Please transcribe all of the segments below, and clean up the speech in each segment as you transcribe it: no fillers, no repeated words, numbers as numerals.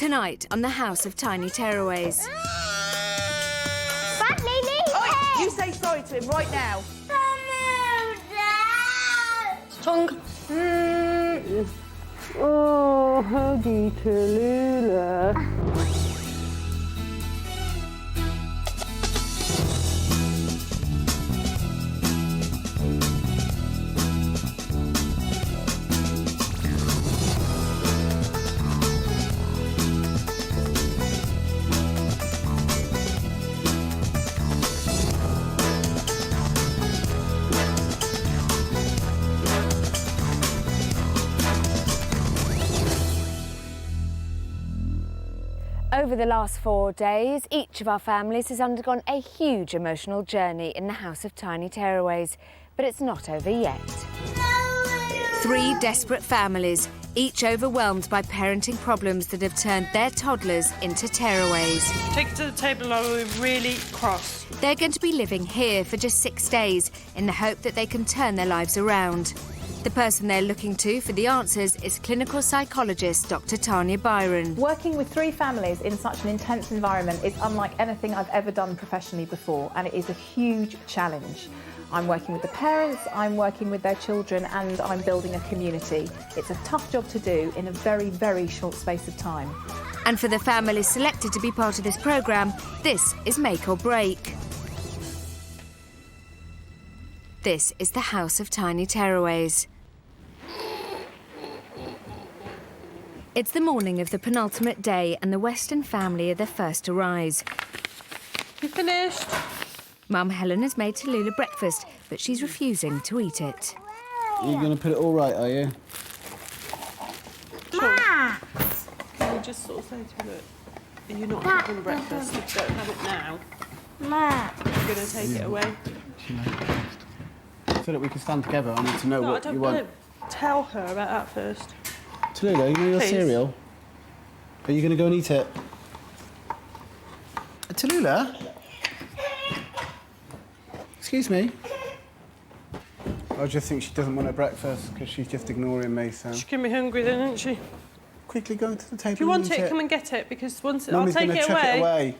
Tonight on the House of Tiny Tearaways. You say sorry to him right now. Tongue. Oh, huggy Tallulah. Over the last 4 days, each of our families has undergone a huge emotional journey in the House of Tiny Tearaways, but it's not over yet. 3 desperate families, each overwhelmed by parenting problems that have turned their toddlers into tearaways. Take it to the table and I will be really cross. They're going to be living here for just 6 days in the hope that they can turn their lives around. The person they're looking to for the answers is clinical psychologist Dr Tanya Byron. Working with 3 families in such an intense environment is unlike anything I've ever done professionally before, and it is a huge challenge. I'm working with the parents, I'm working with their children, and I'm building a community. It's a tough job to do in a very, very short space of time. And for the families selected to be part of this programme, this is make or break. This is the House of Tiny Tearaways. It's the morning of the penultimate day and the Weston family are the first to rise. You finished? Mum Helen has made Tallulah breakfast, but she's refusing to eat it. You're going to put it all right, are you? Can you just sort of say to her, look, you're not having breakfast, if you don't have it now, you're going to take it away? So that we can stand together, I need to know what you want. I don't tell her about that first. Tallulah, you know your Please. cereal? Are you going to go and eat it? Tallulah? Excuse me? I just think she doesn't want her breakfast because she's just ignoring me, so... She's going to be hungry then, isn't she? Quickly go to the table. If you want and eat it, come and get it, because once I'll Mummy's take gonna it chuck away. it away.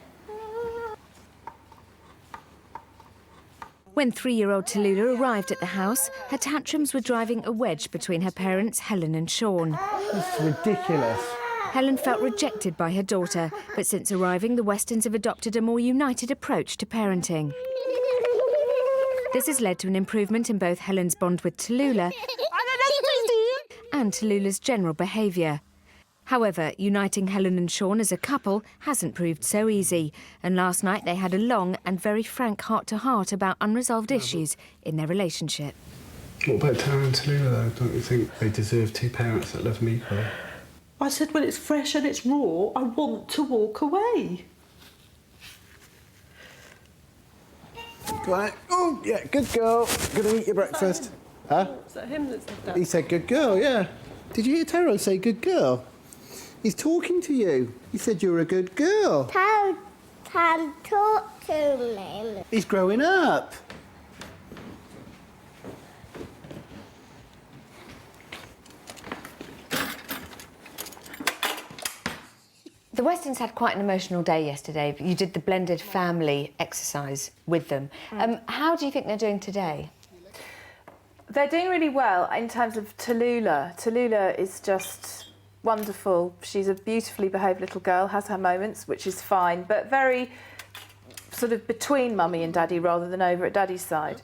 When 3-year-old Tallulah arrived at the house, her tantrums were driving a wedge between her parents, Helen and Sean. That's ridiculous. Helen felt rejected by her daughter, but since arriving, the Westons have adopted a more united approach to parenting. This has led to an improvement in both Helen's bond with Tallulah and Tallulah's general behaviour. However, uniting Helen and Sean as a couple hasn't proved so easy, and last night they had a long and very frank heart-to-heart about unresolved issues in their relationship. What about Tara and Tallulah, though? Don't you think they deserve 2 parents that love them equally? I said when it's fresh and it's raw, I want to walk away. Go on. Oh, yeah, good girl. Gonna eat your breakfast. Huh? Is that him that said that? He said good girl, yeah. Did you hear Taro say good girl? He's talking to you. He said you're a good girl. Can talk to me. He's growing up. The Westons had quite an emotional day yesterday. You did the blended family exercise with them. How do you think they're doing today? They're doing really well in terms of Tallulah. Tallulah is just wonderful. She's a beautifully behaved little girl, has her moments, which is fine, but very sort of between mummy and daddy rather than over at daddy's side.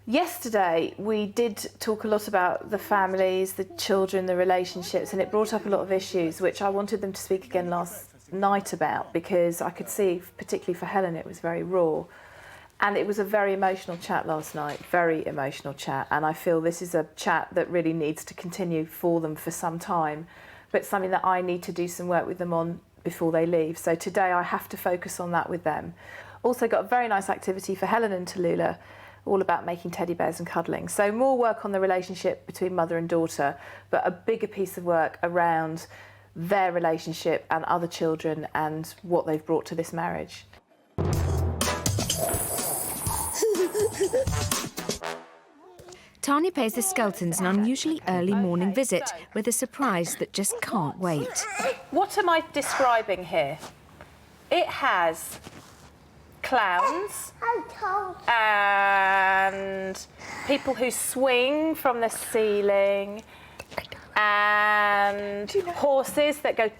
Yesterday, we did talk a lot about the families, the children, the relationships, and it brought up a lot of issues, which I wanted them to speak again last night about, because I could see, particularly for Helen, it was very raw. And it was a very emotional chat last night, very emotional chat, and I feel this is a chat that really needs to continue for them for some time, but something that I need to do some work with them on before they leave. So today I have to focus on that with them. Also got a very nice activity for Helen and Tallulah, all about making teddy bears and cuddling. So more work on the relationship between mother and daughter, but a bigger piece of work around their relationship and other children and what they've brought to this marriage. Tanya pays the Skeltons an unusually early morning visit with a surprise that just can't wait. What am I describing here? It has clowns and people who swing from the ceiling and horses that go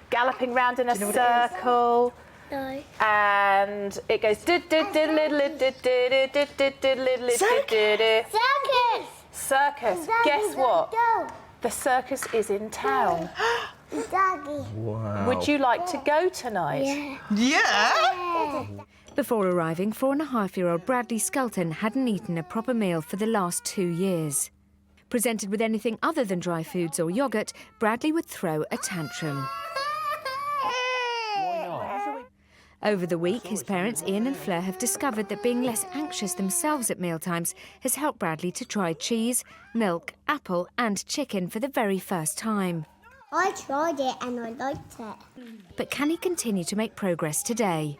galloping round in a circle. No. And it goes circus. Guess what? The circus is in town. Wow. Would you like to go tonight? Yeah. Before arriving, 4.5-year-old Bradley Skelton hadn't eaten a proper meal for the last 2 years. Presented with anything other than dry foods or yoghurt, Bradley would throw a tantrum. Over the week, his parents Ian and Fleur have discovered that being less anxious themselves at mealtimes has helped Bradley to try cheese, milk, apple and chicken for the very first time. I tried it and I liked it. But can he continue to make progress today?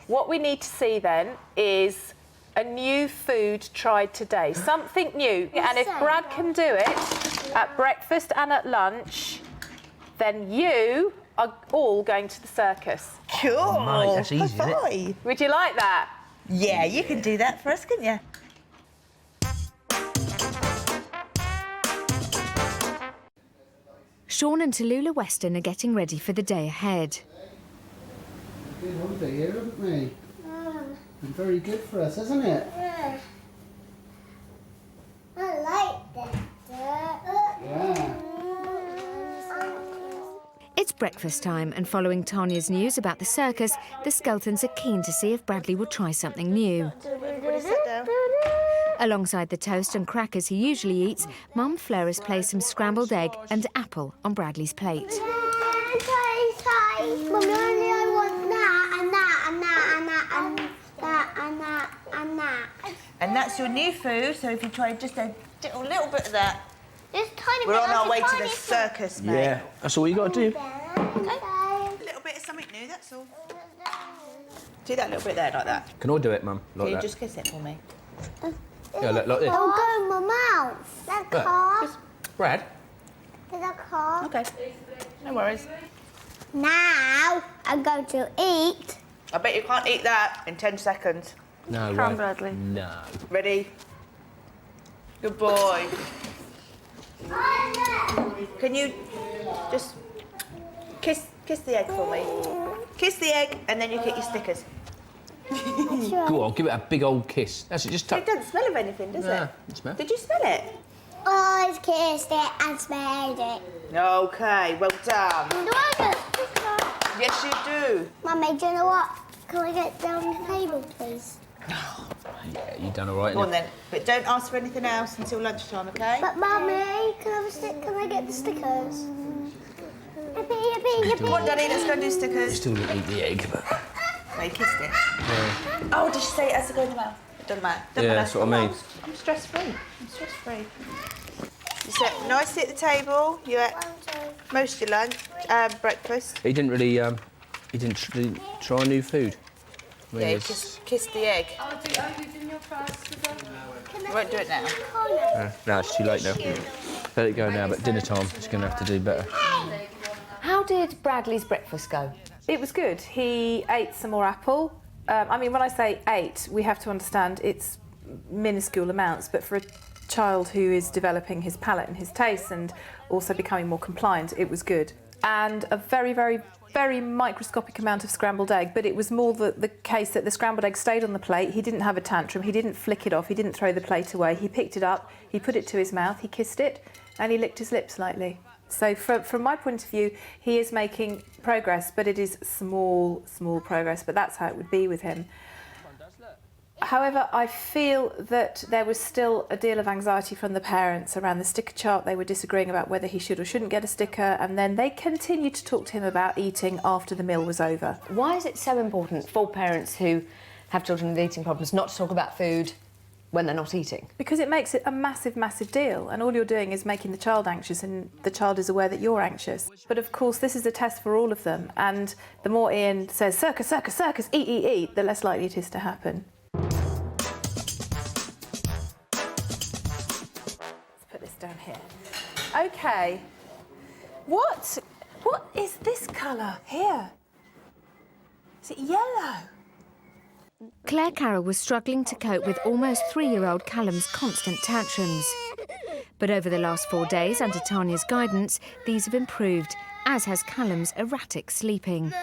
What we need to see then is a new food tried today, something new. And if Brad can do it at breakfast and at lunch, then you are all going to the circus. Cool. Oh, mate, that's easy, isn't it? Bye. Would you like that? Yeah, you can do that for us, couldn't you? Sean and Tallulah Weston are getting ready for the day ahead. Good holiday here, haven't we? Been very good for us, hasn't it? I like that. Yeah. It's breakfast time, and following Tanya's news about the circus, the Skeltons are keen to see if Bradley will try something new. Alongside the toast and crackers he usually eats, Mum Fleur has placed some scrambled egg and apple on Bradley's plate. Mummy, only I want that and that and that and that and that and that and that. And that's your new food, so if you try just a little bit of that. Just tiny We're bit, on our way to tiny the bit. circus, mate. Yeah, that's all you got to do. A little bit of something new, that's all. Do that little bit there, like that. Can I do it, Mum? Like Can you that? just kiss it for me? Yeah, like this. It'll go in my mouth. That Look. car. Brad? There's a car. Okay. No worries. Now I'm going to eat. I bet you can't eat that in 10 seconds. No, Come, right. Bradley. No. Ready? Good boy. Can you just kiss the egg for me? Kiss the egg and then you get your stickers. Go on, give it a big old kiss. That's it, just It tuck. doesn't smell of anything, does Nah, it? it smells. Did you smell it? I've kissed it and smelled it. Okay, well done. Do I get Yes, you do. Mummy, do you know what? Can I get down the table, please? Yeah, you done all right. Go on innit? then. But don't ask for anything else until lunchtime, okay? But Mummy, can I get the stickers? Yippee, yippee, yippee. Come on, Daddy, let's go and do stickers. Still didn't eat the egg, but... No, you kissed it. Yeah. Oh, did she say it has to go in the mouth? It doesn't matter. Doesn't Yeah, matter. that's what I mean. I'm stress-free. I'm stress-free. You sit nicely at the table. You ate most of your lunch, breakfast. He didn't really, he didn't try new food. I mean, Yeah, you it's- kissed the egg. Are you doing your first today? You won't do it now. no, it's too late now. Let it go now, but dinner time, he's going to have to do better. How did Bradley's breakfast go? It was good. He ate some more apple. I mean, when I say ate, we have to understand it's minuscule amounts, but for a child who is developing his palate and his taste and also becoming more compliant, it was good. And a very, very, very microscopic amount of scrambled egg, but it was more the case that the scrambled egg stayed on the plate. He didn't have a tantrum, he didn't flick it off, he didn't throw the plate away. He picked it up, he put it to his mouth, he kissed it, and he licked his lips slightly. So from my point of view, he is making progress, but it is small progress, but that's how it would be with him. However, I feel that there was still a deal of anxiety from the parents around the sticker chart. They were disagreeing about whether he should or shouldn't get a sticker, and then they continued to talk to him about eating after the meal was over. Why is it so important for parents who have children with eating problems not to talk about food when they're not eating? Because it makes it a massive, massive deal, and all you're doing is making the child anxious, and the child is aware that you're anxious. But of course, this is a test for all of them, and the more Ian says, circus, circus, circus, eat, eat, eat, the less likely it is to happen. down here. Okay. What is this colour here? Is it yellow? Claire Carroll was struggling to cope with almost 3-year-old Callum's constant tantrums. But over the last 4 days, under Tanya's guidance, these have improved, as has Callum's erratic sleeping.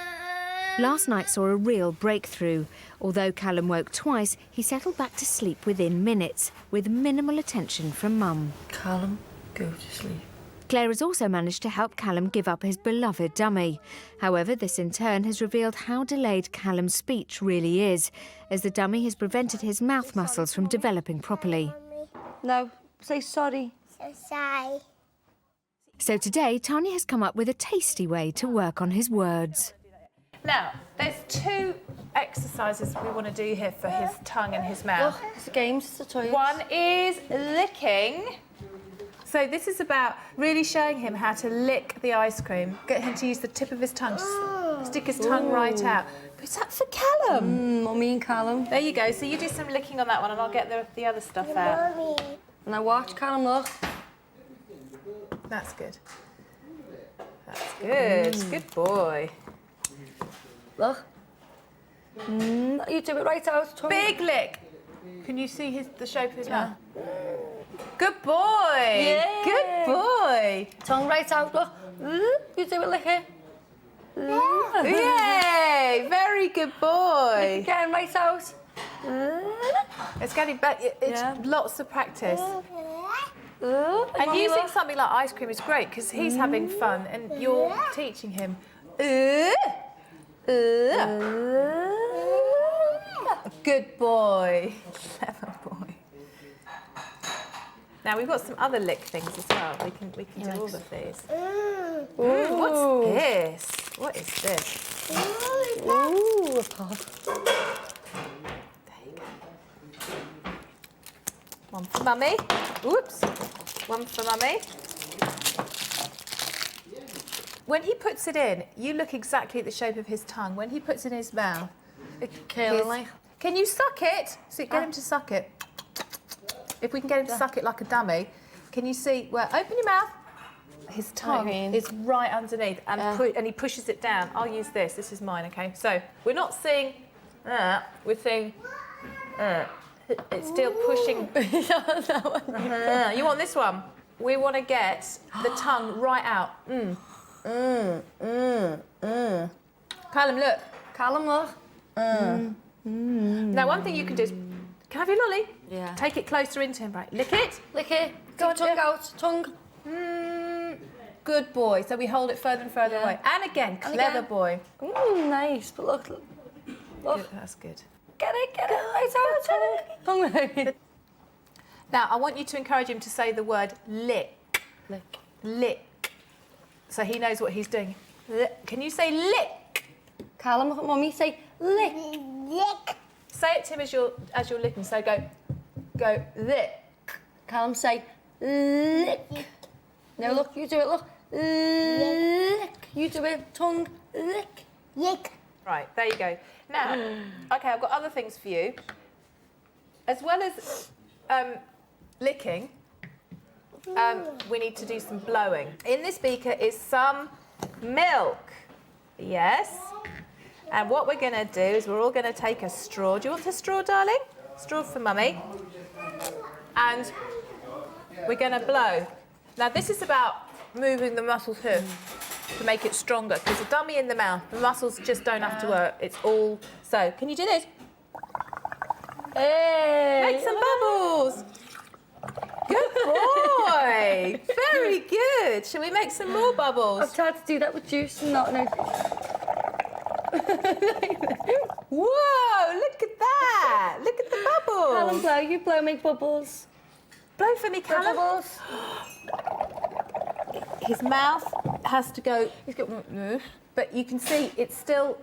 Last night saw a real breakthrough. Although Callum woke twice, he settled back to sleep within minutes, with minimal attention from Mum. Callum, go to sleep. Claire has also managed to help Callum give up his beloved dummy. However, this in turn has revealed how delayed Callum's speech really is, as the dummy has prevented his mouth muscles from developing properly. No, say sorry. So sorry. So today, Tanya has come up with a tasty way to work on his words. Now, there's 2 exercises we want to do here for his tongue and his mouth. Look, it's the games, it's the toys. One is licking. So this is about really showing him how to lick the ice cream. Get him to use the tip of his tongue, stick his tongue right out. But is that for Callum? Mummy and Callum. There you go. So you do some licking on that one and I'll get the other stuff out. Mommy. Now watch, Callum, look. That's good. That's good. Good boy. Look. You do it right out. Tongue. Big lick. Can you see the shape of his mouth? Good boy. Yay. Good boy. Tongue right out, look. You do it, lick it. Yay. Very good boy. Again, right out. It's getting better. It's Yeah. lots of practice. And And using something like ice cream is great because he's having fun and you're teaching him. Good boy. Clever boy. Now we've got some other lick things as well. We can do all of these. Ooh, what's this? What is this? Ooh, a pop. There you go. One for Mummy. Oops. One for Mummy. When he puts it in, you look exactly at the shape of his tongue. When he puts it in his mouth, can you suck it? So get him to suck it. If we can get him to suck it like a dummy, can you see where? Open your mouth. His tongue is right underneath, and and he pushes it down. I'll use this. This is mine. Okay. So we're not seeing. We're seeing. It's still pushing. You want this one? We want to get the tongue right out. Callum, look. Callum, look. Now, one thing you can do is, can I have your lolly? Yeah. Take it closer into him, right? Lick it. Lick it. Go on, tongue out. Tongue. Good boy. So we hold it further and further away. And again, clever boy. Nice. But look. Good, that's good. Get it. Right out. Tongue. Tongue. Now, I want you to encourage him to say the word lick. Lick. Lick. So he knows what he's doing. Can you say lick? Callum, look at Mummy. Say lick. Lick. Say it to him as you're licking. So go lick. Callum, say lick. Now look, you do it. Look. Lick. You do it. Tongue. Lick. Lick. Right, there you go. Now, okay, I've got other things for you. As well as licking, we need to do some blowing. In this beaker is some milk. Yes. And what we're going to do is we're all going to take a straw. Do you want a straw, darling? Straw for Mummy. And we're going to blow. Now, this is about moving the muscles here to make it stronger, because a dummy in the mouth, the muscles just don't have to work. It's all... So, can you do this? Hey. Make some bubbles. Good boy. Very good. Shall we make some more bubbles? I've tried to do that with juice and not no. Whoa, look at that. Look at the bubbles. Callum, blow. You blow, make bubbles. Blow for me, Callum. Bubbles. His mouth has to go... He's got... But you can see it's still...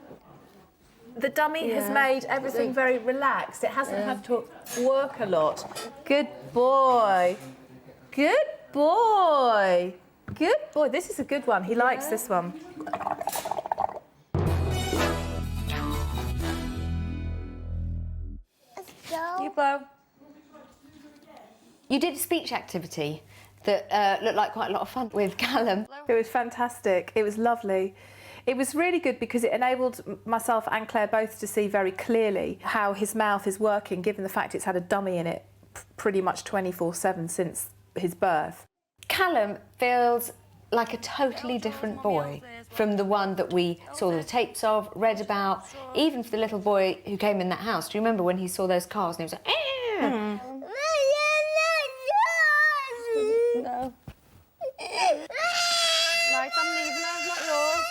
The dummy has made everything very relaxed. It hasn't had to work a lot. Good boy. Good boy. Good boy. This is a good one. He likes this one. Let's go. You blow. You did a speech activity that looked like quite a lot of fun with Callum. It was fantastic. It was lovely. It was really good because it enabled myself and Claire both to see very clearly how his mouth is working, given the fact it's had a dummy in it pretty much 24/7 since his birth. Callum feels like a totally different boy from the one that we saw the tapes of, read about, even for the little boy who came in that house. Do you remember when he saw those cars and he was like, eh? No. Right, I'm leaving her, not yours.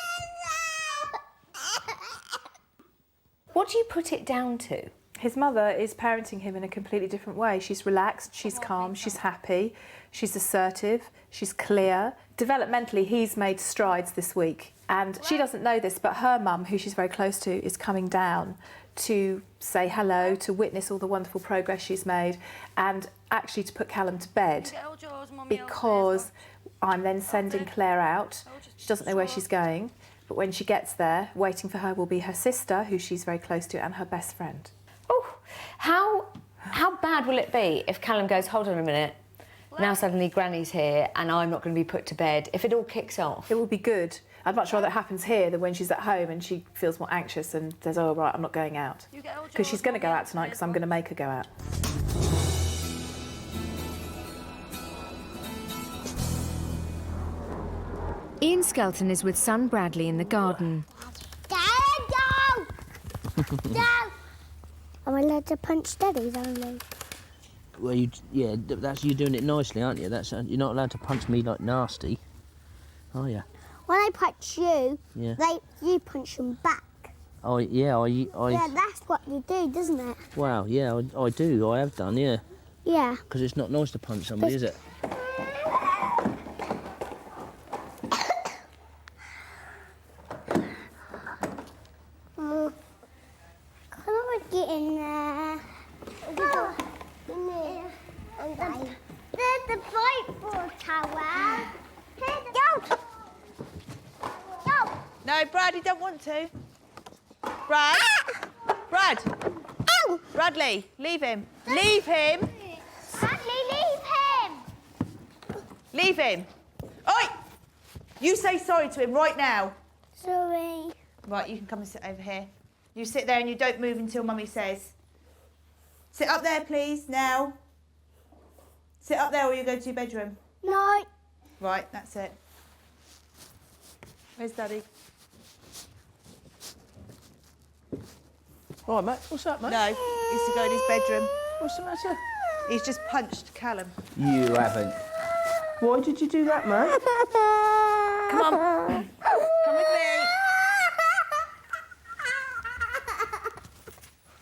What do you put it down to? His mother is parenting him in a completely different way. She's relaxed, she's calm, she's happy, she's assertive, she's clear. Developmentally, he's made strides this week. And she doesn't know this, but her mum, who she's very close to, is coming down to say hello, to witness all the wonderful progress she's made, and actually to put Callum to bed, because I'm then sending Claire out. She doesn't know where she's going, but when she gets there, waiting for her will be her sister, who she's very close to, and her best friend. Oh, how bad will it be if Callum goes, hold on a minute, now suddenly Granny's here and I'm not going to be put to bed, if it all kicks off? It will be good. I'd much rather it happens here than when she's at home and she feels more anxious and says, oh, right, I'm not going out. Because she's going to go out tonight because I'm going to make her go out. Ian Skelton is with son Bradley in the garden. Dad, no! Dad! Am I allowed to punch Daddy's only? Well, that's you doing it nicely, aren't you? That's you're not allowed to punch me like nasty, are you? When I punch you, Yeah. you punch them back. Oh yeah, Yeah, that's what you do, doesn't it? Wow, yeah, I do. I have done, yeah. Yeah. Because it's not nice to punch somebody, is it? Can I get in there? Oh, there's the baseball tower. Go! Go! No, Brad, you don't want to. Brad? Brad? Ow! Bradley, leave him. Leave him. Bradley, leave him! Leave him. Oi! You say sorry to him right now. Sorry. Right, you can come and sit over here. You sit there and you don't move until Mummy says. Sit up there, please, now. Sit up there or you go to your bedroom. No. Right, that's it. Where's Daddy? All right, mate. What's up, mate? No, he's to go in his bedroom. What's the matter? He's just punched Callum. You haven't. Why did you do that, mate? Come on. Come with me.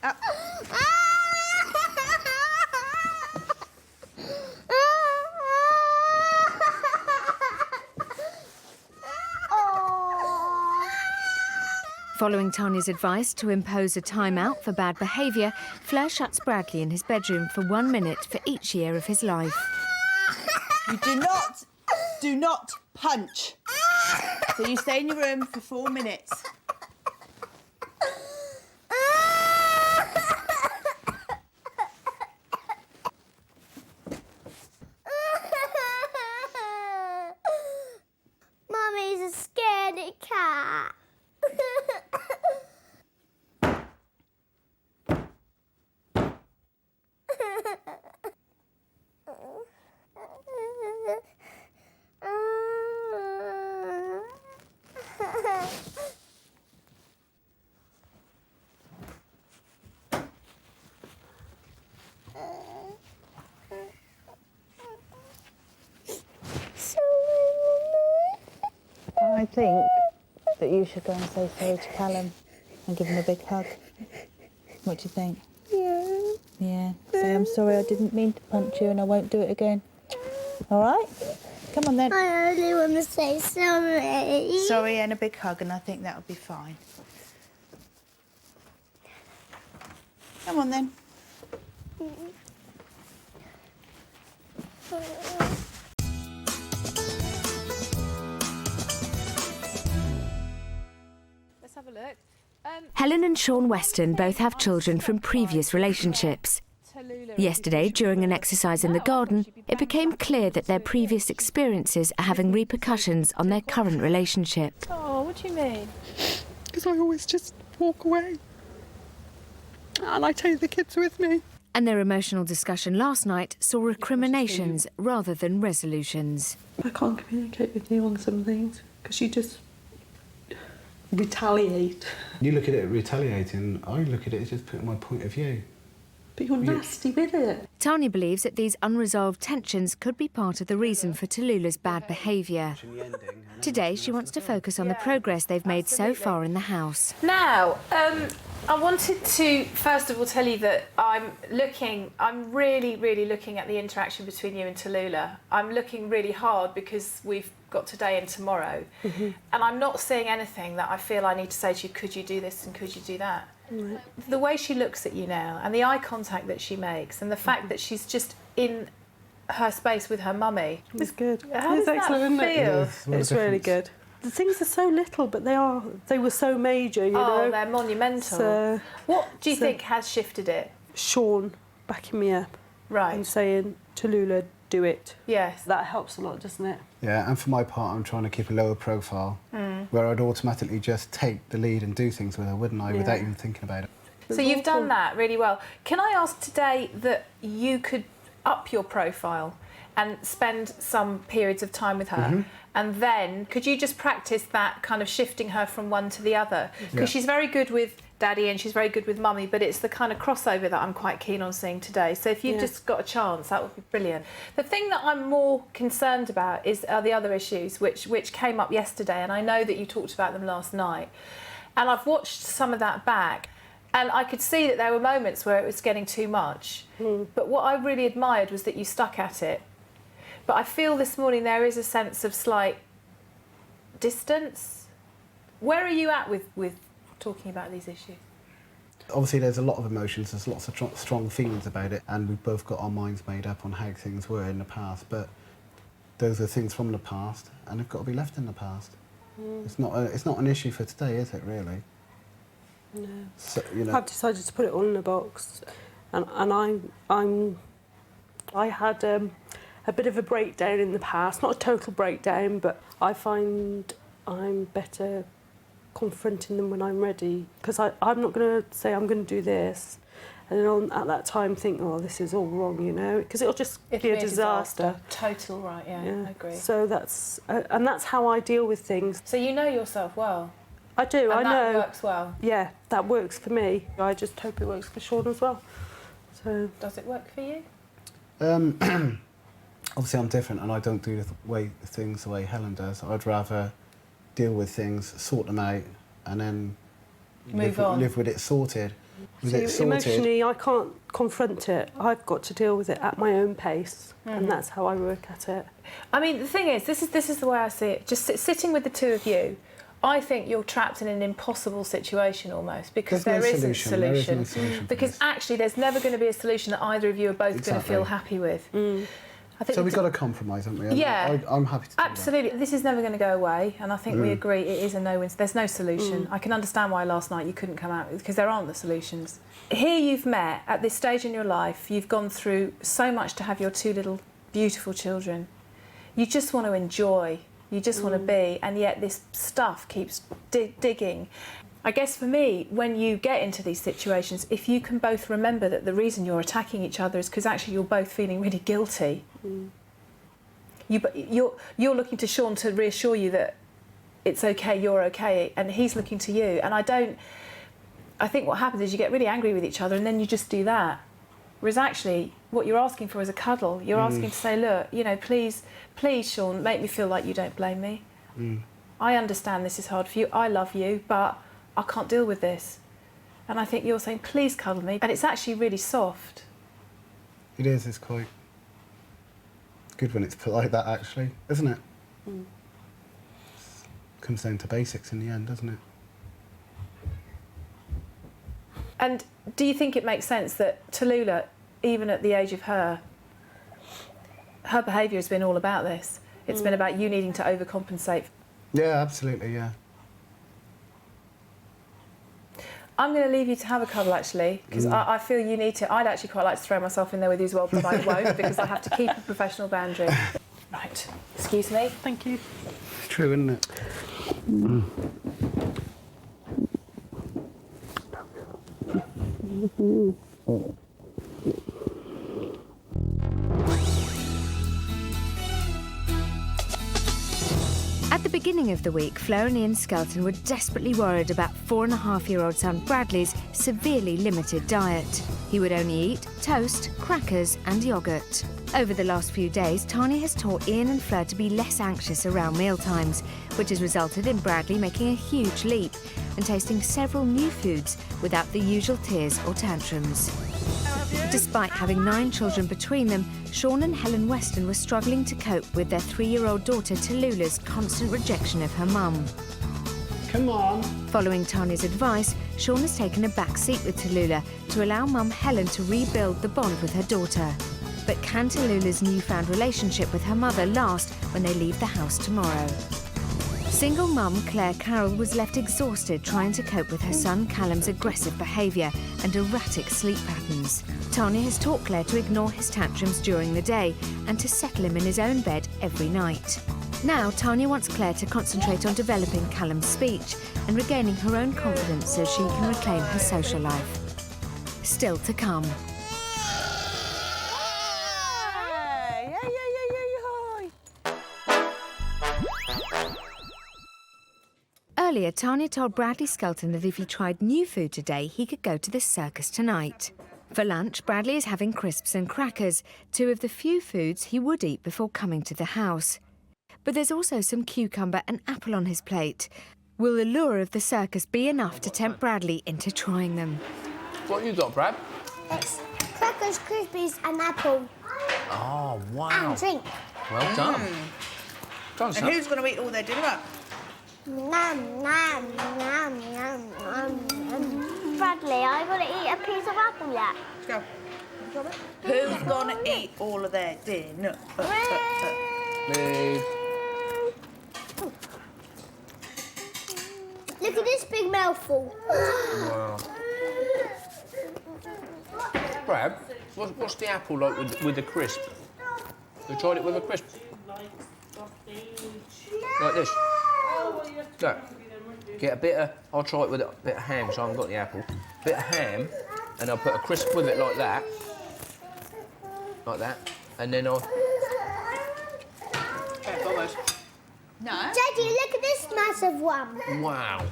Up. Following Tanya's advice to impose a timeout for bad behaviour, Fleur shuts Bradley in his bedroom for 1 minute for each year of his life. You do not punch. So you stay in your room for 4 minutes. Mummy's a scaredy cat. I think that you should go and say sorry to Callum and give him a big hug. What do you think? Yeah. Yeah. Say, I'm sorry, I didn't mean to punch you and I won't do it again. All right? Come on then. I only want to say sorry. Sorry and a big hug, and I think that'll be fine. Come on then. Let's have a look. Helen and Sean Weston both have children from previous relationships. Tallulah Yesterday, during an exercise in the garden, it became clear that their previous experiences are having repercussions on their current relationship. Oh, what do you mean? Because I always just walk away. And I take the kids with me. And their emotional discussion last night saw recriminations rather than resolutions. I can't communicate with you on some things because you just retaliate. You look at it retaliating, I look at it as just putting my point of view. But you're nasty with it. Tanya believes that these unresolved tensions could be part of the reason for Tallulah's bad behaviour. Today, she wants to focus on the progress they've made so far in the house. Now, I wanted to first of all tell you that I'm really, really looking at the interaction between you and Tallulah. I'm looking really hard because we've got today and tomorrow. And I'm not seeing anything that I feel I need to say to you, could you do this and could you do that? Right. The way she looks at you now and the eye contact that she makes and the fact that she's just in her space with her mummy. It's good. How does that feel? It's really good. The things are so little, but they were so major, you know. Oh, they're monumental. So, what do you think has shifted it? Sean backing me up. Right. And saying, Tallulah, do it. Yes. That helps a lot, doesn't it? Yeah, and for my part, I'm trying to keep a lower profile, where I'd automatically just take the lead and do things with her, wouldn't I, without even thinking about it. So you've done that really well. Can I ask today that you could up your profile and spend some periods of time with her? And then could you just practice that kind of shifting her from one to the other? Because she's very good with Daddy and she's very good with Mummy, but it's the kind of crossover that I'm quite keen on seeing today. So if you've just got a chance, that would be brilliant. The thing that I'm more concerned about are the other issues which came up yesterday, and I know that you talked about them last night. And I've watched some of that back, and I could see that there were moments where it was getting too much. But what I really admired was that you stuck at it. But I feel this morning there is a sense of slight distance. Where are you at with talking about these issues? Obviously, there's a lot of emotions, there's lots of strong feelings about it, and we've both got our minds made up on how things were in the past, but those are things from the past, and they've got to be left in the past. It's not an issue for today, is it, really? No. So, you know, I've decided to put it all in a box, and I had a bit of a breakdown in the past, not a total breakdown, but I find I'm better confronting them when I'm ready, because I'm not going to say I'm going to do this and then at that time think, oh, this is all wrong, you know, because it'll just be a disaster. Total, right, yeah, I agree. So that's how I deal with things. So you know yourself well? I do, I know. And that works well? Yeah, that works for me. I just hope it works for Sean as well. So does it work for you? Obviously, I'm different, and I don't do things the way Helen does. I'd rather deal with things, sort them out, and then live with it sorted. Emotionally, I can't confront it. I've got to deal with it at my own pace, and that's how I work at it. I mean, the thing is, this is the way I see it. Just sitting with the two of you, I think you're trapped in an impossible situation almost, because there isn't a solution. Because actually, there's never going to be a solution that either of you are both going to feel happy with. I think so we've got to compromise, haven't we? Yeah, I'm happy to do absolutely. This is never going to go away, and I think we agree it is a no-win. There's no solution. I can understand why last night you couldn't come out, because there aren't the solutions. Here you've met, at this stage in your life, you've gone through so much to have your two little beautiful children. You just want to enjoy, you just want to be, and yet this stuff keeps digging. I guess for me, when you get into these situations, if you can both remember that the reason you're attacking each other is because actually you're both feeling really guilty. You're looking to Sean to reassure you that it's okay, you're okay, and he's looking to you. And I think what happens is you get really angry with each other and then you just do that. Whereas actually, what you're asking for is a cuddle. You're asking to say, look, you know, please, Sean, make me feel like you don't blame me. I understand this is hard for you, I love you, but I can't deal with this. And I think you're saying, please cuddle me. And it's actually really soft. It is, it's quite good when it's put like that, actually, isn't it? Comes down to basics in the end, doesn't it? And do you think it makes sense that Tallulah, even at the age of her behaviour has been all about this? It's been about you needing to overcompensate. Yeah, absolutely, yeah. I'm going to leave you to have a cuddle, actually, because I feel you need to. I'd actually quite like to throw myself in there with you as well, but I won't, because I have to keep a professional boundary. Right, excuse me. Thank you. It's true, isn't it? At the beginning of the week, Flo and Ian Skelton were desperately worried about 4.5-year-old son Bradley's severely limited diet. He would only eat toast, crackers and yoghurt. Over the last few days, Tanya has taught Ian and Flo to be less anxious around mealtimes, which has resulted in Bradley making a huge leap and tasting several new foods without the usual tears or tantrums. Despite having 9 children between them, Sean and Helen Weston were struggling to cope with their 3-year-old daughter Tallulah's constant rejection of her mum. Come on. Following Tanya's advice, Sean has taken a back seat with Tallulah to allow mum Helen to rebuild the bond with her daughter. But can Tallulah's newfound relationship with her mother last when they leave the house tomorrow? Single mum Claire Carroll was left exhausted trying to cope with her son Callum's aggressive behaviour and erratic sleep patterns. Tanya has taught Claire to ignore his tantrums during the day and to settle him in his own bed every night. Now Tanya wants Claire to concentrate on developing Callum's speech and regaining her own confidence so she can reclaim her social life. Still to come. Earlier, Tanya told Bradley Skelton that if he tried new food today, he could go to the circus tonight. For lunch, Bradley is having crisps and crackers, 2 of the few foods he would eat before coming to the house. But there's also some cucumber and apple on his plate. Will the lure of the circus be enough to tempt Bradley into trying them? What you got, Brad? It's crackers, crispies and apple. Oh, wow. And drink. Well done. Go on, And son. who's going to eat all their dinner? Nom, nom, nom, nom, nom. Bradley, I got to eat a piece of apple yet. Let's go. Who's going to eat all of their dinner? Me. Look at this big mouthful. Wow. Brad, what's the apple like with the crisp? You tried it with a crisp? Like this? Look, get a bit of, I'll try it with a bit of ham, so I haven't got the apple. Bit of ham, and I'll put a crisp with it like that. Like that. And then I'll... No. Daddy, look at this massive one. Wow.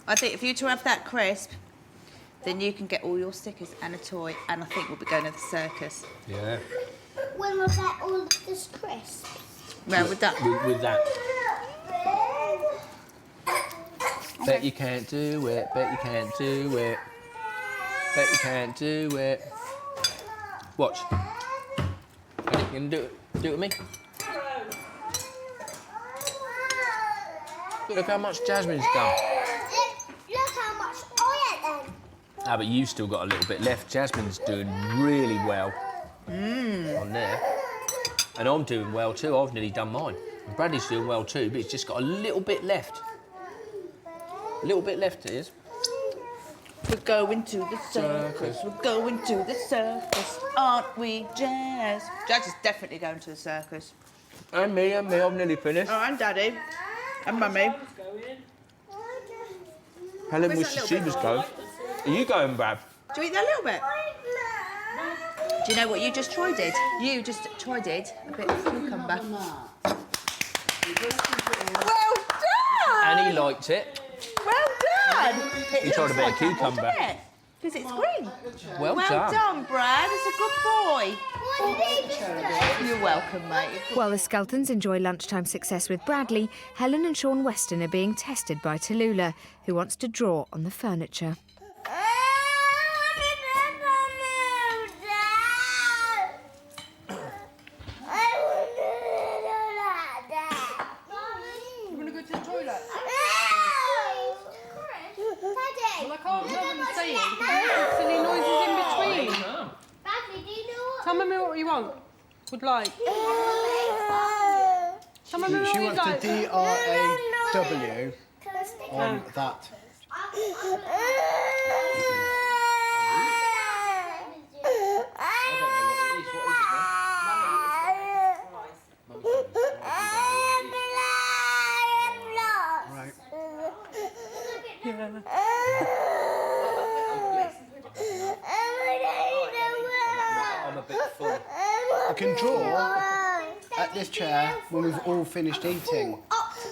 I think if you two have that crisp, then you can get all your stickers and a toy, and I think we'll be going to the circus. Yeah. When we'll get all of this crisp. Well, with that. With that. Bet you can't do it, bet you can't do it. Bet you can't do it. Watch. Ready? You gonna do it with me? Look how much Jasmine's done. Look how much I ate then. Ah, but you've still got a little bit left. Jasmine's doing really well on there. And I'm doing well too. I've nearly done mine. And Bradley's doing well too, but he's just got a little bit left. A little bit left it is. We're going to the circus. We're going to the circus, aren't we, Jazz? Jazz is definitely going to the circus. And me, I've nearly finished. Oh, and Daddy. And Mummy. Helen Where's wishes that she little was bit? going. Are you going, Brad? Do you eat that little bit? Do you know what you just tried it? You just tried it. A bit of cucumber. Well done! And he liked it. Well done! He tried a bit of cucumber. Because it's green. Well Well done, Brad. It's a good boy. What did you do? You're welcome, mate. While the Skeltons enjoy lunchtime success with Bradley, Helen and Sean Weston are being tested by Tallulah, who wants to draw on the furniture. You want to go to the toilet? Well, I can't hear them saying because silly noises in between. Tell Mummy what you want. Would like. Tell Mummy what She you'd wants like. the DRAW on that I'm a bit full. I can draw at this chair when we've all finished eating.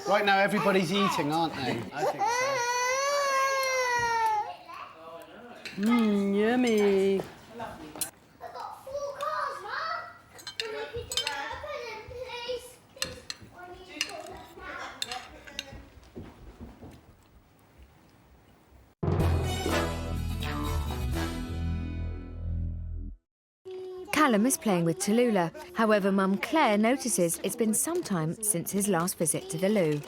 Right now, everybody's eating, aren't they? I think so. Yummy. I've got 4 cars, Mum. Can you pick it up and please? I need to put that now. Callum is playing with Tallulah. However, Mum Claire notices it's been some time since his last visit to the loo.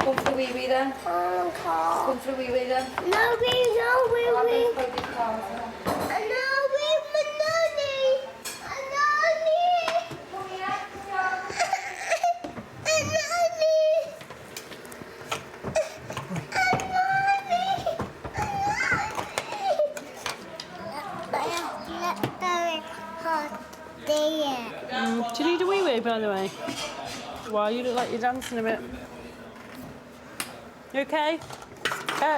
Go for the wee wee then. Go for the wee wee then. No wee, no wee wee. No wee, Manoni. Manoni. Do you need a wee wee, by the way? Why, you look like you're dancing a bit. You okay?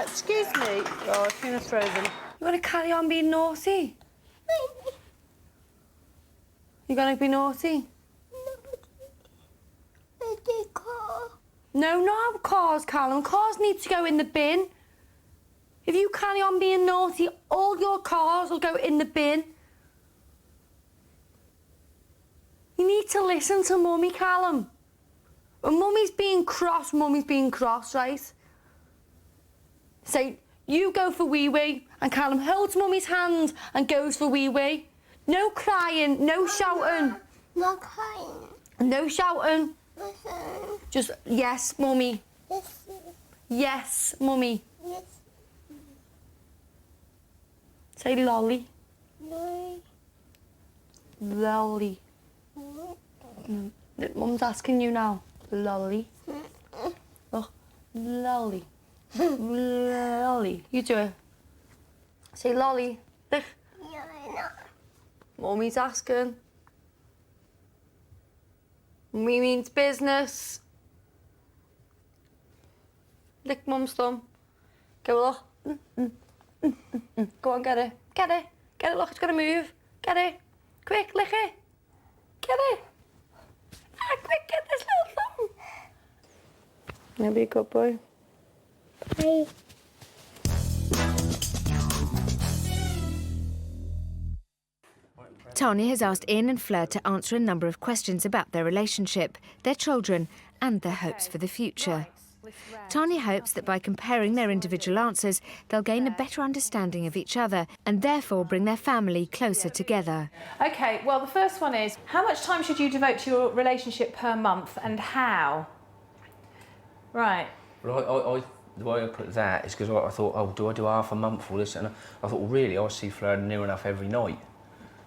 Excuse me. Oh, I'm going to throw them. You want to carry on being naughty? You going to be naughty? No, not cars, Callum. Cars need to go in the bin. If you carry on being naughty, all your cars will go in the bin. You need to listen to Mummy, Callum. When Mummy's being cross, right? So you go for wee-wee, and Callum holds Mummy's hand and goes for wee-wee. No crying, no shouting. Not crying. No shouting. Listen. Just, yes, Mummy. Listen. Yes, Mummy. Yes. Say lolly. No. Lolly. Mum's asking you now. Lolly. Oh, lolly. Lolly. You do it. Say lolly. Look. Yeah, I know. Mummy's asking. Mummy means business. Lick Mum's thumb. Go, look. Go on, get it. Get it. Get it, look, it's gonna move. Get it. Quick, lick it. Get it. Ah, quick, get this little thumb. Now be a good boy. Hey. Tanya has asked Ian and Fleur to answer a number of questions about their relationship, their children, and their hopes for the future. Tanya hopes that by comparing their individual answers, they'll gain a better understanding of each other and therefore bring their family closer together. Okay, well, the first one is, how much time should you devote to your relationship per month and how? Right. Well, the way I put that is because I thought, oh, do I do half a month or this? And I thought, well, really, I see Fleur near enough every night.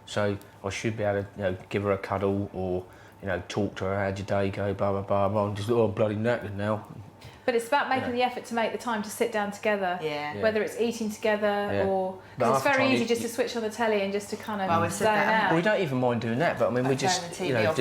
So I should be able to, give her a cuddle or, talk to her, how'd your day go, blah, blah, blah, blah. I'm just, I'm bloody knackered now. But it's about making the effort to make the time to sit down together. Yeah. Whether it's eating together or... Because it's very easy just to switch on the telly and just to kind of zone out. Well, we don't even mind doing that, but I mean, we just, I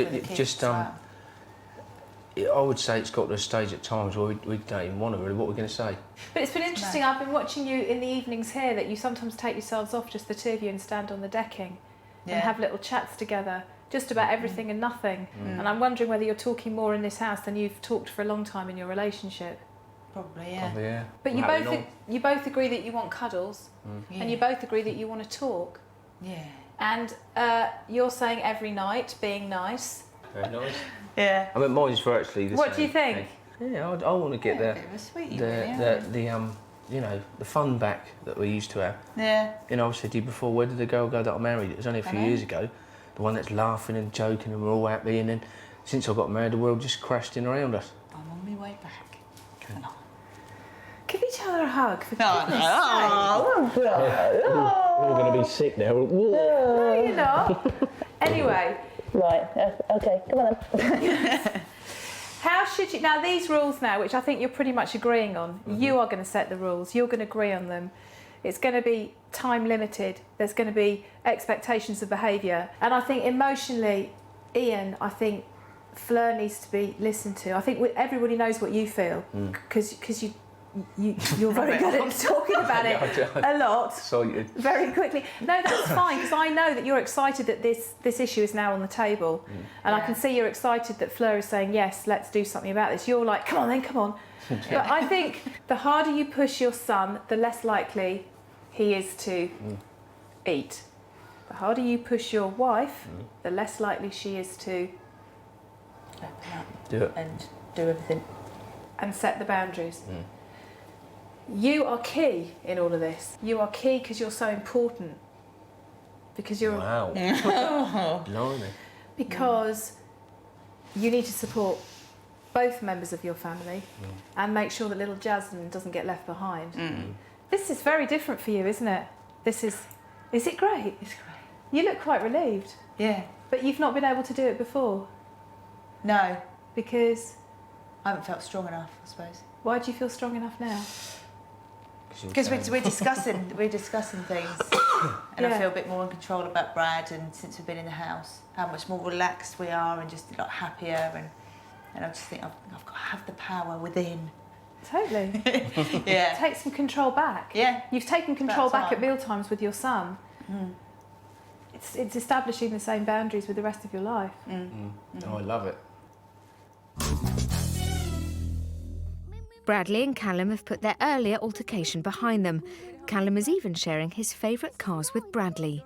would say it's got to a stage at times where we don't even want to really, what we're going to say. But it's been interesting, I've been watching you in the evenings here, that you sometimes take yourselves off, just the two of you, and stand on the decking and have little chats together, just about everything and nothing. And I'm wondering whether you're talking more in this house than you've talked for a long time in your relationship. Probably, yeah. Probably, yeah. But you both agree that you want cuddles, and you both agree that you want to talk. Yeah. And you're saying every night, being nice. Very nice. Yeah. I mean, mine's virtually the same. What do you think? Yeah, I want to get the fun back that we used to have. Yeah. I said to you before, where did the girl go that I married? It was only a few years ago. The one that's laughing and joking and we're all happy, and then since I got married, the world just crashed in around us. I'm on my way back. Come on. Give each other a hug, for goodness We're all going to be sick now. No, you're not. Anyway, Right, okay, come on then. How should you... Now, these rules now, which I think you're pretty much agreeing on, you are going to set the rules. You're going to agree on them. It's going to be time limited. There's going to be expectations of behaviour. And I think emotionally, Ian, I think Fleur needs to be listened to. I think everybody knows what you feel because you're very good at talking about it a lot, very quickly. No, that's fine, because I know that you're excited that this issue is now on the table, and I can see you're excited that Fleur is saying, yes, let's do something about this. You're like, come on then, come on. But I think the harder you push your son, the less likely he is to eat. The harder you push your wife, the less likely she is to Open up. Do it. And do everything. And set the boundaries. You are key in all of this. You are key because you're so important. Because you're... Wow. Blimey. Because you need to support both members of your family and make sure that little Jasmine doesn't get left behind. This is very different for you, isn't it? Is it great? It's great. You look quite relieved. Yeah. But you've not been able to do it before? No. Because? I haven't felt strong enough, I suppose. Why do you feel strong enough now? Because we're discussing things, and I feel a bit more in control about Brad, and since we've been in the house, how much more relaxed we are and just like happier, and I just think I've got to have the power within. Totally. Yeah. Take some control back. Yeah. You've taken control About back at time. meal times with your son. It's establishing the same boundaries with the rest of your life. Oh, I love it. Bradley and Callum have put their earlier altercation behind them. Callum is even sharing his favourite cars with Bradley.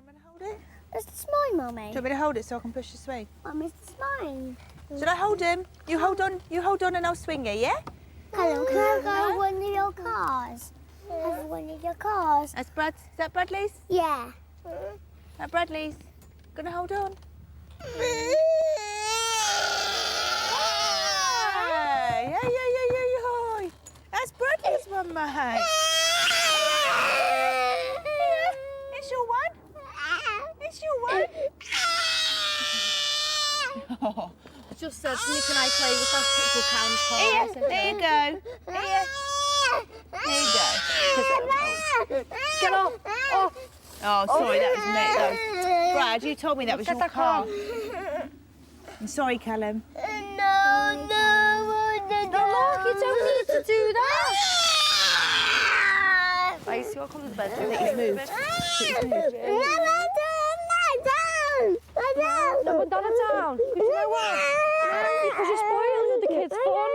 It's mine, Mummy. Do you want me to hold it so I can push the swing? Mum, it's mine. Should I hold him? You hold on and I'll swing it, yeah? Callum, can I go one of your cars? Have one of your cars? Is that Bradley's? Yeah. That Bradley's. Gonna hold on. Yeah. That's Bradley's one, mate. It's your one. It's your one. Oh. Just said, Nick and I play with that people Callum's car. There you go. Here. There you go. Get off. Oh. Oh, sorry, that was me. That was... Brad, you told me that was your car. I'm sorry, Callum. No, look, you don't need to do that. Right, so I'll come to the bedroom. I think he's moved. No, put that down. Because you know what? Because you're spoiling the kids' fun.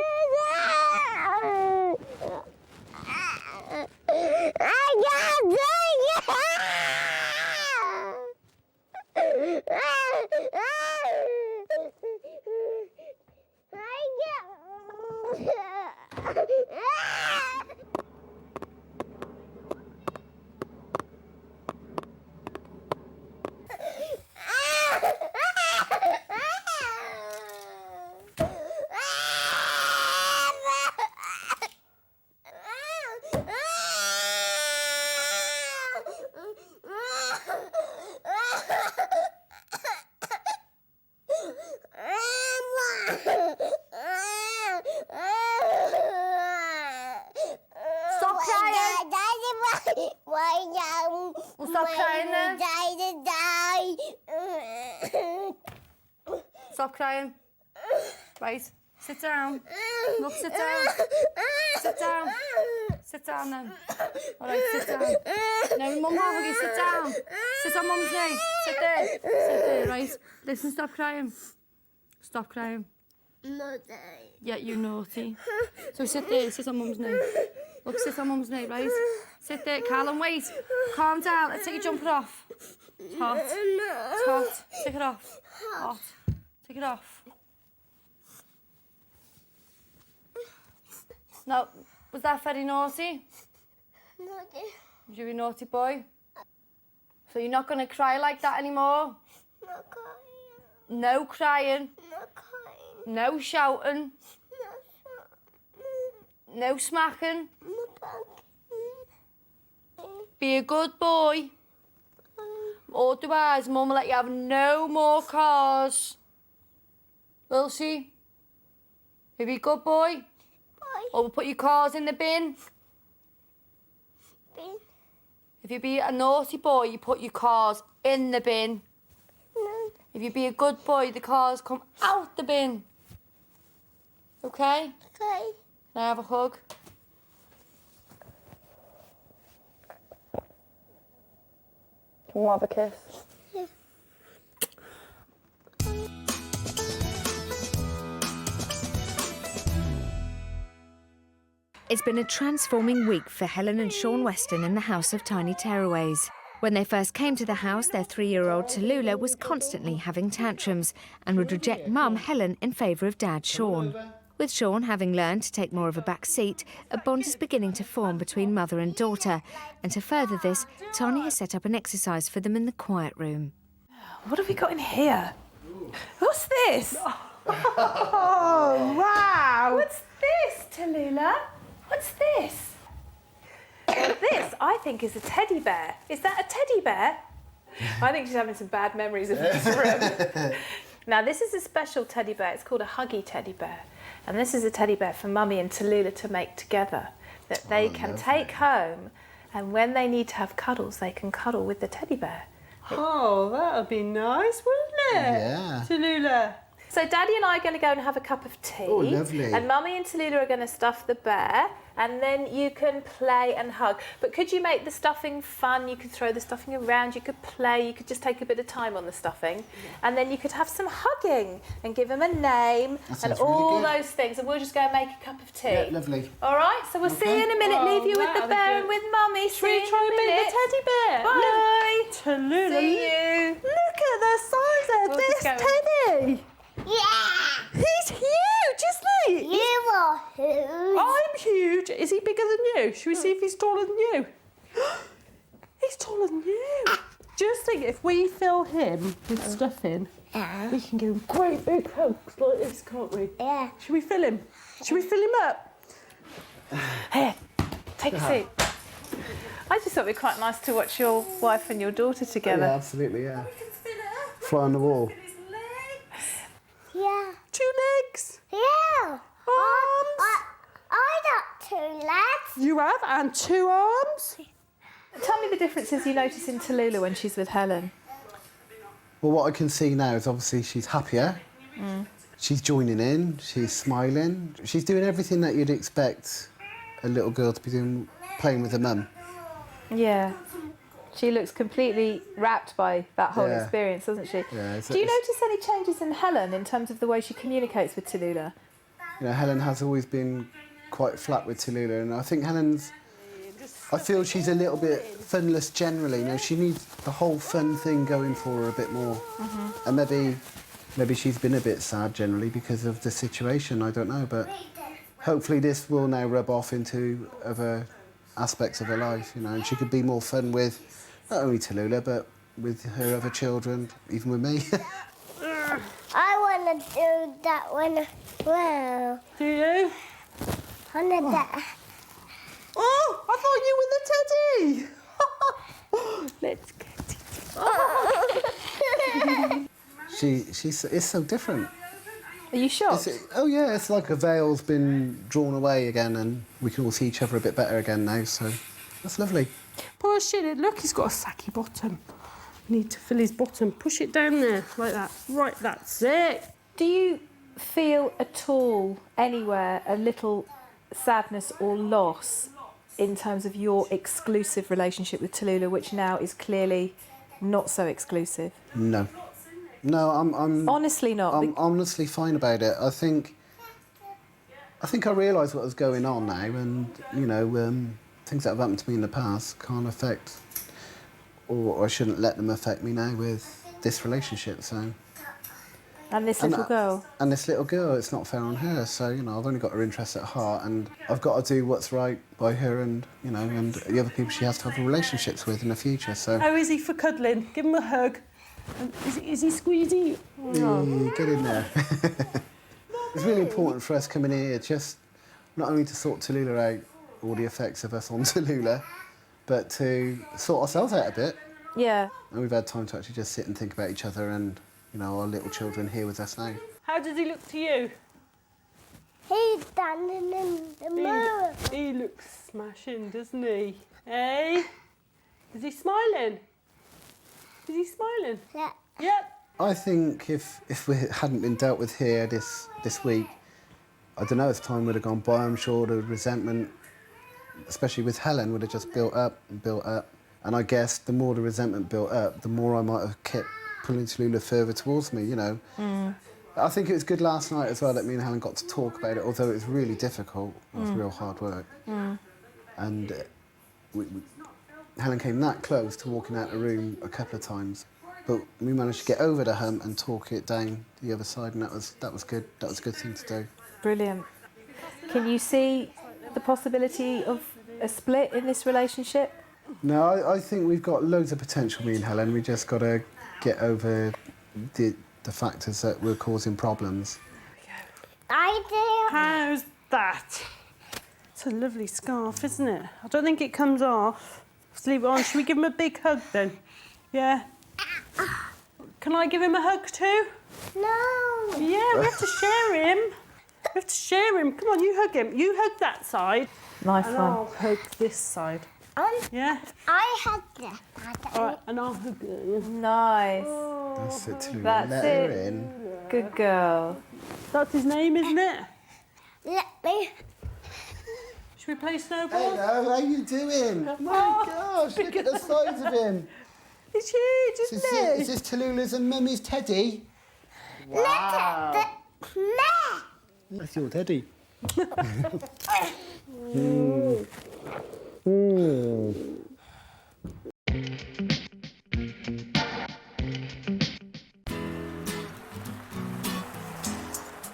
Stop crying. Well, stop crying then. Stop crying. Right, sit down. Look, sit down. Sit down. Sit down then. All right, sit down. No, Mum won't with you. Sit down. Sit on Mum's knee. Sit there. Sit there, right? Listen, stop crying. Stop crying. Yeah, you naughty. So sit there, sit on Mum's knee. Look, sit on Mum's knee, right? Sit there, Callum, wait. Calm down, let's take your jumper off. It's hot. It's hot. Take it off. Hot. Take it off. No, was that very naughty? Was you a naughty boy? So you're not going to cry like that anymore? No crying. No shouting. No smacking. Be a good boy. Otherwise, Mum will let you have no more cars. Will she? If you're a good boy? Or we'll put your cars in the bin? Bin. If you be a naughty boy, you put your cars in the bin. No. If you be a good boy, the cars come out the bin. Okay? Okay. Can I have a hug? Can we have a kiss? Yeah. It's been a transforming week for Helen and Sean Weston in the House of Tiny Tearaways. When they first came to the house, their 3-year-old Tallulah was constantly having tantrums and would reject mum Helen in favour of dad Sean. With Sean having learned to take more of a back seat, a bond is beginning to form between mother and daughter. And to further this, Tanya has set up an exercise for them in the quiet room. What have we got in here? What's this? Oh, wow! What's this, Tallulah? What's this? Well, this, I think, is a teddy bear. Is that a teddy bear? I think she's having some bad memories of this room. Now, this is a special teddy bear. It's called a huggy teddy bear. And this is a teddy bear for Mummy and Tallulah to make together that they can take home, and when they need to have cuddles, they can cuddle with the teddy bear. Oh, that would be nice, wouldn't it? Yeah. Tallulah. So Daddy and I are going to go and have a cup of tea. Oh, lovely. And Mummy and Tallulah are going to stuff the bear, and then you can play and hug. But could you make the stuffing fun? You could throw the stuffing around, you could play, you could just take a bit of time on the stuffing, and then you could have some hugging and give him a name and all those things, and we'll just go and make a cup of tea. Yeah, lovely. All right, so we'll see you in a minute. Leave you with the bear and with Mummy. Should we try and make the teddy bear? Bye. Tallulah. See you. Look at the size of We'll this just go teddy. Yeah. He's huge, isn't he? You are huge. I'm huge. Is he bigger than you? Should we see if he's taller than you? He's taller than you. Just think, if we fill him with stuffing, we can give him great big hugs like this, can't we? Yeah. Should we fill him? Should we fill him up? Here, take a seat. I just thought it'd be quite nice to watch your wife and your daughter together. Yeah, absolutely, yeah. Fly on the wall. Yeah. 2 legs. Yeah. Arms. I got 2 legs. You have, and 2 arms. Tell me the differences you notice in Tallulah when she's with Helen. Well, what I can see now is obviously she's happier. She's joining in, she's smiling. She's doing everything that you'd expect a little girl to be doing, playing with her mum. Yeah. She looks completely wrapped by that whole experience, doesn't she? Yeah, Do you notice any changes in Helen in terms of the way she communicates with Tallulah? You know, Helen has always been quite flat with Tallulah, and I think I feel she's a little bit funless generally. You know, she needs the whole fun thing going for her a bit more. And maybe she's been a bit sad generally because of the situation, I don't know, but hopefully this will now rub off into other aspects of her life, you know, and she could be more fun with not only Tallulah, but with her other children, even with me. I want to do that one as well. Do you? I want that. Oh, I thought you were the teddy. Let's get it. It's so different. Are you shocked? Oh yeah, it's like a veil's been drawn away again, and we can all see each other a bit better again now. So that's lovely. Push it. Look, he's got a sacky bottom. We need to fill his bottom. Push it down there like that. Right, that's it. Do you feel at all anywhere a little sadness or loss in terms of your exclusive relationship with Tallulah, which now is clearly not so exclusive? No, I'm honestly not. I'm honestly fine about it. I think I realise what was going on now, and you know, things that have happened to me in the past can't affect, or I shouldn't let them affect me now with this relationship. So. And this little girl. And this little girl, it's not fair on her. So, you know, I've only got her interests at heart, and I've got to do what's right by her and, you know, and the other people she has to have relationships with in the future, so... How is he for cuddling? Give him a hug. Is he squeezy? Yeah, get in there. It's really important for us coming here, just not only to sort Tallulah out, all the effects of us on Tallulah, but to sort ourselves out a bit. Yeah. And we've had time to actually just sit and think about each other and, you know, our little children here with us now. How does he look to you? He's standing in the mirror. He looks smashing, doesn't he? Hey? Is he smiling? Is he smiling? Yeah. Yep. I think if we hadn't been dealt with here this week, I don't know, as time would have gone by, I'm sure the resentment, especially with Helen, would have just built up and built up. And I guess the more the resentment built up, the more I might have kept pulling Tallulah further towards me, you know. I think it was good last night as well that me and Helen got to talk about it, although it was really difficult. It was real hard work. And Helen came that close to walking out the room a couple of times, but we managed to get over the hump and talk it down the other side, and that was good. That was a good thing to do. Brilliant. Can you see the possibility of a split in this relationship? No, I think we've got loads of potential, me and Helen. We just got to get over the factors that were causing problems. How's that? It's a lovely scarf, isn't it? I don't think it comes off. Let's leave it on. Should we give him a big hug then? Yeah? Can I give him a hug too? No. Yeah, we have to share him. We have to share him. Come on, you hug him. You hug that side. Nice and one. I'll hug this side. Yeah? I had that. All right, and I'll hug you. Nice. That's it, Tallulah. That's Let it. her in. Good girl. That's his name, isn't it? Let me. Should we play snowball? Hello, how you doing? Oh my gosh, look at the size of him. It's huge, isn't it? Is this Tallulah's and Mummy's teddy? Wow. Look at the That's your teddy.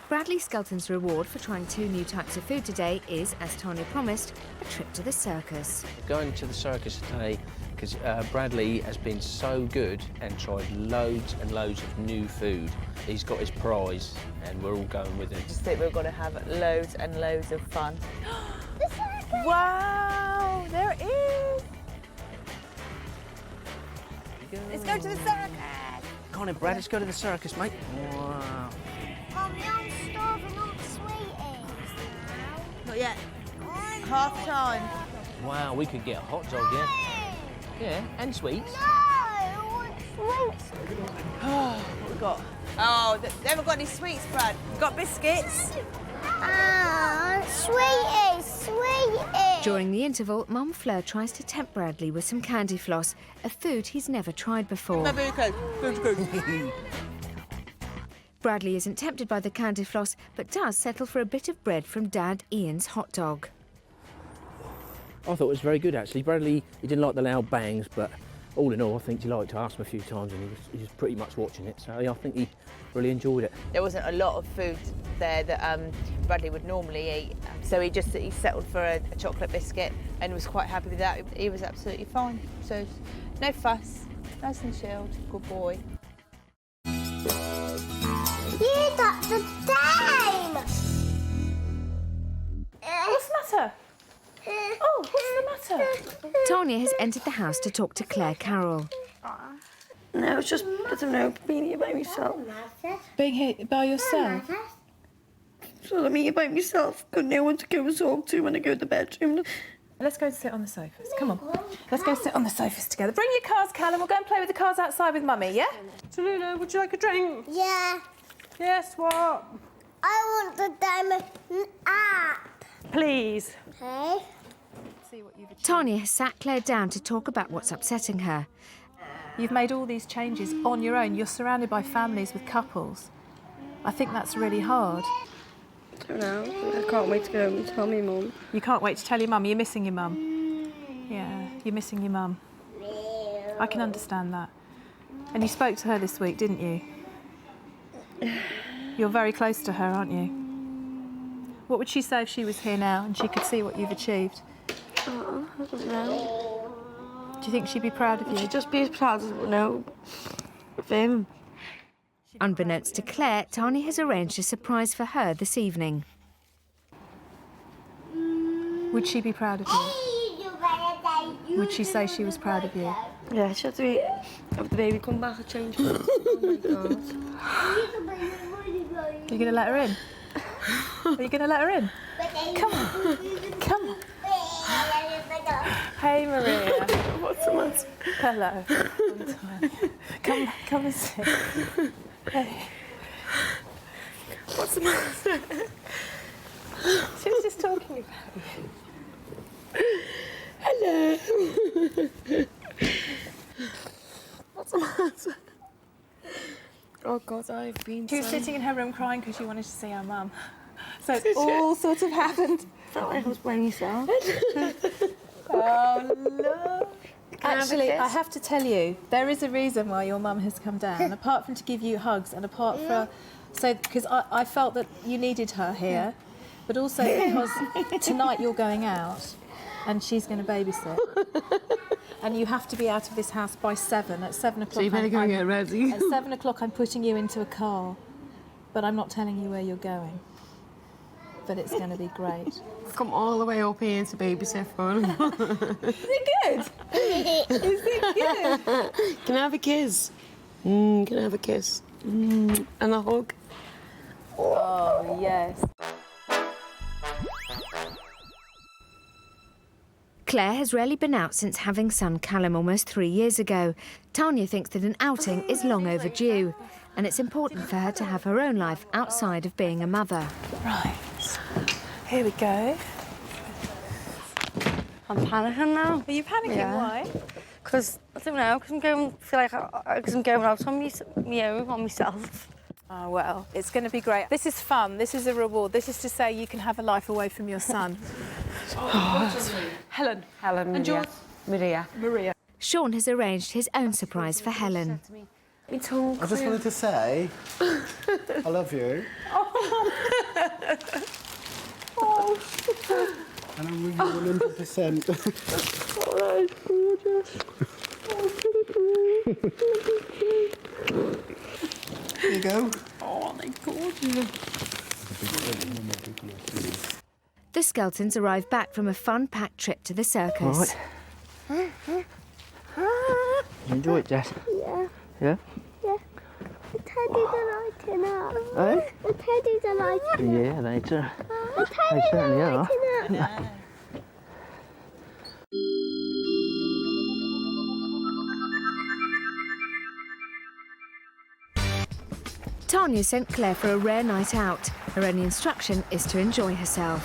Bradley Skelton's reward for trying 2 new types of food today is, as Tanya promised, a trip to the circus. Going to the circus today because Bradley has been so good and tried loads and loads of new food. He's got his prize and we're all going with him. I just think we're going to have loads and loads of fun. Wow, there it is. Let's go to the circus. Come on then, Brad, let's go to the circus, mate. Wow. Mummy, I'm starving on sweeties. Not yet. Half time. Wow, we could get a hot dog, yeah? Yeah, and sweets. No, I want sweets. What we got? Oh, they haven't got any sweets, Brad. We've got biscuits. Sweeties, sweeties. During the interval, Mum Fleur tries to tempt Bradley with some candy floss, a food he's never tried before. Bradley isn't tempted by the candy floss, but does settle for a bit of bread from Dad Ian's hot dog. I thought it was very good, actually. Bradley, he didn't like the loud bangs, but all in all, I think he liked to ask him a few times and he was pretty much watching it, so yeah, I think he really enjoyed it. There wasn't a lot of food there that Bradley would normally eat, so he settled for a chocolate biscuit and was quite happy with that. He was absolutely fine, so no fuss, nice and chilled, good boy. You got the time. What's the matter? Oh, what's the matter? Tanya has entered the house to talk to Claire Carroll. No, it's just, I don't know, being here by myself. Being here by yourself? So I'm here by myself. Got no one to go and talk to when I go to the bedroom. Let's go and sit on the sofas. Come on. Let's go sit on the sofas together. Bring your cars, Callum. We'll go and play with the cars outside with Mummy, yeah? Tallulah, would you like a drink? Yeah. Yes, what? I want the diamond app. Please. Okay. Tanya has sat Claire down to talk about what's upsetting her. You've made all these changes on your own. You're surrounded by families with couples. I think that's really hard. I don't know. I can't wait to go and tell me mum. You can't wait to tell your mum. You're missing your mum. Yeah, you're missing your mum. I can understand that. And you spoke to her this week, didn't you? You're very close to her, aren't you? What would she say if she was here now and she could see what you've achieved? I don't know. Do you think she'd be proud of you? She'd just be as proud as, of him. Unbeknownst to Claire, Tanya has arranged a surprise for her this evening. Would she be proud of you? Would she say she was proud of you? Yeah, she had to be, have the baby come back and change. Oh my God. You going to let her in? Are you going to let her in? Come on. Come on. Hey, Maria. What's the matter? Hello. Come and sit. Hey. What's the matter? She was just talking about you. Hello. What's the matter? Oh God, I've been. She was sitting in her room crying because she wanted to see her mum. So it's all sort of happened. Felt like I was playing myself. Oh, no. Actually, I have to tell you, there is a reason why your mum has come down, apart from to give you hugs and apart from... So, because I felt that you needed her here, but also because tonight you're going out and she's going to babysit. And you have to be out of this house by 7. At 7 o'clock... So you better go and get ready. At 7 o'clock, I'm putting you into a car, but I'm not telling you where you're going. But it's going to be great. I've come all the way up here to babysit for him. Is it good? Is it good? Can I have a kiss? Can I have a kiss? And a hug? Oh, yes. Claire has rarely been out since having son Callum almost 3 years ago. Tanya thinks that an outing is long overdue, and it's important for her to have her own life outside of being a mother. Right. Here we go. I'm panicking now. Are you panicking? Yeah. Why? Because, I don't know, because I'm going, feel like I'm going out on me own, on myself. Oh, well, it's going to be great. This is fun. This is a reward. This is to say you can have a life away from your son. Helen. Helen, And yours? Maria. Maria. Sean has arranged his own surprise for Helen. I just wanted to say, I love you. And I'm with you 100%. Oh, that's gorgeous. There you go. Oh, they're gorgeous. The Skeltons arrive back from a fun-packed trip to the circus. Enjoy it, Jess. Yeah. Yeah? Yeah. The teddies are lighting up. Eh? The teddies are lighting up. Yeah, they do. The teddies certainly are are. lighting up. Tanya sent Claire for a rare night out. Her only instruction is to enjoy herself.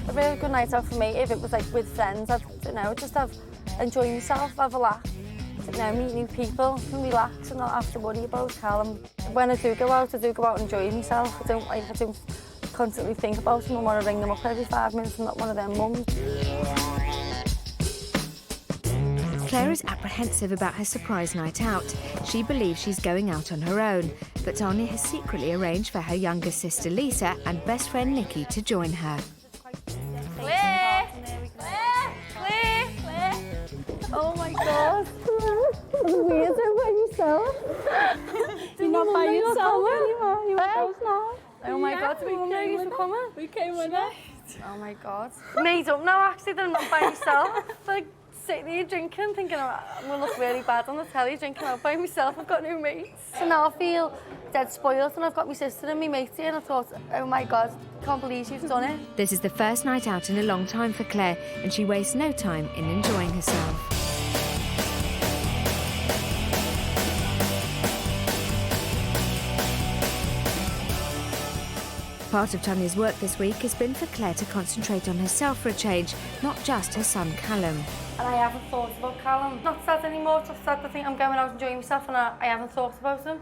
A really good night out for me, if it was like with friends, I'd, you know, just enjoy myself, have a laugh, you know, meet new people and relax and not have to worry about Callum. When I do go out and enjoy myself. I don't constantly think about him and want to ring them up every 5 minutes. I'm not one of them mums. Claire is apprehensive about her surprise night out. She believes she's going out on her own, but Tanya has secretly arranged for her younger sister Lisa and best friend Nikki to join her. Claire! Claire! Claire! Oh my God! Weird by yourself. You're not by yourself anymore. You're close now. Oh my God, did we know you were coming? We came with her. Oh my God. Made up now, actually, that I'm not by myself. Like, sitting here drinking, thinking I'm going to look really bad on the telly, drinking out by myself. I've got no mates. So now I feel dead spoiled, and I've got my sister and my mates here, and I thought, oh my God, can't believe she's done it. This is the first night out in a long time for Claire, and she wastes no time in enjoying herself. Part of Tanya's work this week has been for Claire to concentrate on herself for a change, not just her son Callum. And I haven't thought about Callum. Not sad anymore, just sad to think I'm going out enjoying myself, and I haven't thought about him.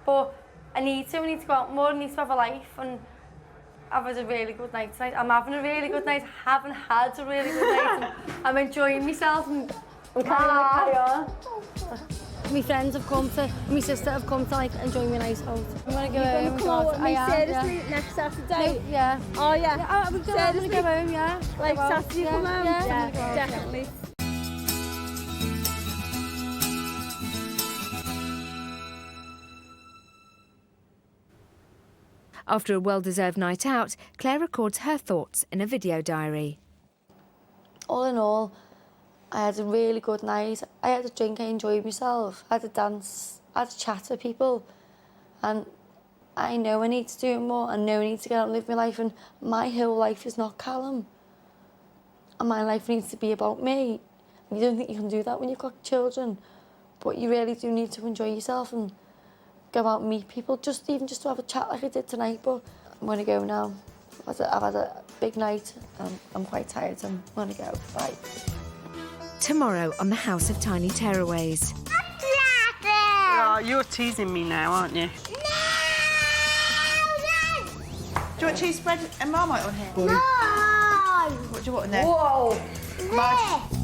But I need to go out more, I need to have a life, and I've had a really good night tonight. I'm having a really good night, haven't had a really good night, and I'm enjoying myself, and I'm carry on. My friends have come to, my sister have come to like enjoy my night out. I'm gonna go home. Come on with me seriously next Saturday. No, yeah. Oh yeah. Yeah, I'm gonna go home, yeah. Like Saturday, come home. Yeah, Definitely. After a well-deserved night out, Claire records her thoughts in a video diary. All in all, I had a really good night. I had a drink, I enjoyed myself. I had a dance, I had a chat with people. And I know I need to do more. I know I need to get out and live my life, and my whole life is not Callum. And my life needs to be about me. And you don't think you can do that when you've got children, but you really do need to enjoy yourself and go out and meet people, even just to have a chat like I did tonight. But I'm going to go now. I've had a big night. I'm quite tired, so I'm going to go. Bye. Tomorrow on the House of Tiny Tearaways. Oh, you're teasing me now, aren't you? Do you want cheese spread and Marmite on here? No! What do you want in there? Whoa! Marge?